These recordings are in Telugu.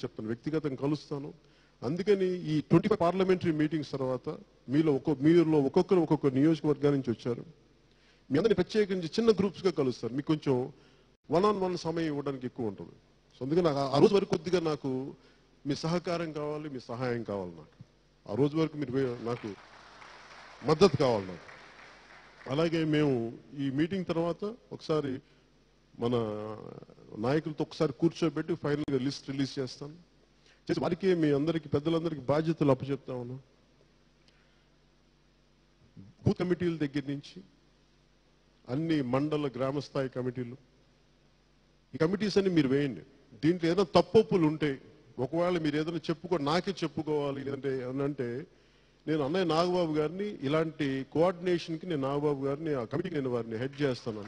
చెప్తాను, వ్యక్తిగతంగా కలుస్తాను. అందుకని ఈ 25 పార్లమెంటరీ మీటింగ్స్ తర్వాత మీలో ఒక్కొక్కరు ఒక్కొక్క నియోజకవర్గాల నుంచి వచ్చారు. మీ అందరినీ ప్రత్యేకించి చిన్న గ్రూప్స్గా కలుస్తారు. మీకు కొంచెం 1-on-1 సమయం ఇవ్వడానికి ఎక్కువ ఉంటుంది. సో అందుకని ఆ రోజు వరకు కొద్దిగా నాకు మీ సహకారం కావాలి, మీ సహాయం కావాలి. నాకు ఆ రోజు వరకు మీరు నాకు మద్దతు కావాలి నాకు. అలాగే మేము ఈ మీటింగ్ తర్వాత ఒకసారి మన నాయకులతో ఒకసారి కూర్చోబెట్టి ఫైనల్గా లిస్ట్ రిలీజ్ చేస్తాను. చేసి వారికి మీ అందరికీ పెద్దలందరికీ బాధ్యతలు అప్పచెప్తా ఉన్నాం. బూత్ కమిటీల దగ్గర నుంచి అన్ని మండల గ్రామ స్థాయి కమిటీలు, ఈ కమిటీస్ అన్ని మీరు వేయండి. దీంట్లో ఏదైనా తప్పొప్పులు ఉంటే ఒకవేళ మీరు ఏదైనా నాకే చెప్పుకోవాలి లేదంటే ఏమనంటే నేను అన్నయ్య నాగబాబు గారిని ఇలాంటి కోఆర్డినేషన్కి నేను నాగబాబు గారిని ఆ కమిటీకి నేను వారిని హెడ్ చేస్తాను.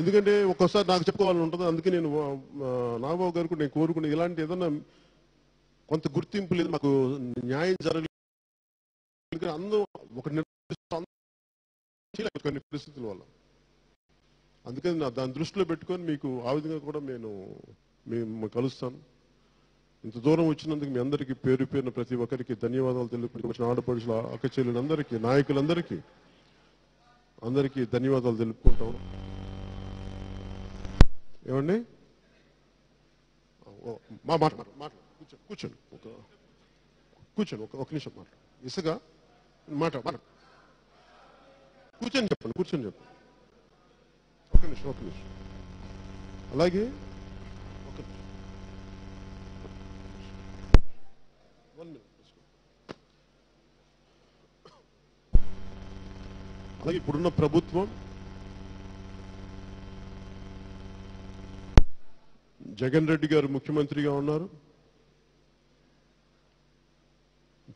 ఎందుకంటే ఒక్కోసారి నాకు చెప్పుకోవాలని ఉంటుంది. అందుకే నేను నాగబాబు గారు కూడా నేను కోరుకునే ఇలాంటి ఏదైనా కొంత గుర్తింపు లేదు, మాకు న్యాయం జరగలేదు, అందరూ ఒక కొన్ని పరిస్థితుల వల్ల. అందుకని దాన్ని దృష్టిలో పెట్టుకొని మీకు ఆ విధంగా కూడా మేము కలుస్తాను. ఇంత దూరం వచ్చినందుకు మీ అందరికీ పేరు పేరున ప్రతి ఒక్కరికి ధన్యవాదాలు తెలుపుకుంటూ వచ్చిన ఆడపడుచుల అక్క చెల్లెలందరికీ, నాయకులందరికీ అందరికీ ధన్యవాదాలు తెలుపుకుంటాం. ఏమండి కూర్చోండి ఒక నిమిషం ఇసుక మాట కూర్చొని చెప్పండి ఒక నిమిషం అలాగే అలాగే ఇప్పుడున్న ప్రభుత్వం జగన్ రెడ్డి గారు ముఖ్యమంత్రిగా ఉన్నారు.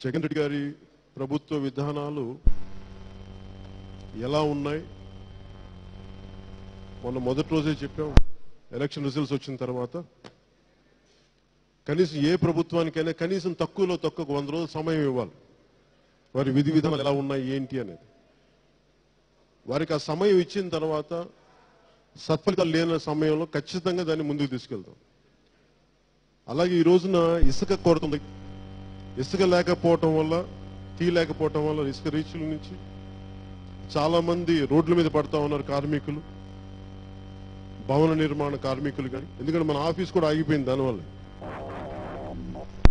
జగన్ రెడ్డి గారి ప్రభుత్వ విధానాలు ఎలా ఉన్నాయి మొన్న మొదటి రోజే చెప్పాం. ఎలక్షన్ రిజల్ట్స్ వచ్చిన తర్వాత కనీసం ఏ ప్రభుత్వానికైనా కనీసం తక్కువలో తక్కువ 100 రోజుల సమయం ఇవ్వాలి. వారి విధి విధానాలు ఎలా ఉన్నాయి ఏంటి అనేది వారికి ఆ సమయం ఇచ్చిన తర్వాత సత్ఫలితాలు లేని సమయంలో ఖచ్చితంగా దాన్ని ముందుకు తీసుకెళ్తాం. అలాగే ఈ రోజున ఇసుక కొరత ఉంది. ఇసుక లేకపోవటం వల్ల తీయలేకపోవటం వల్ల ఇసుక రీచ్ల నుంచి చాలా మంది రోడ్ల మీద పడతా ఉన్నారు. కార్మికులు, భవన నిర్మాణ కార్మికులు కానీ, ఎందుకంటే మన ఆఫీస్ కూడా ఆగిపోయింది దానివల్ల.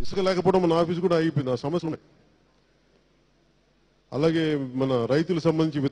ఇసుక లేకపోవడం మన ఆఫీస్ కూడా ఆగిపోయింది. ఆ సమస్యలు ఉన్నాయి. అలాగే మన రైతులకు సంబంధించి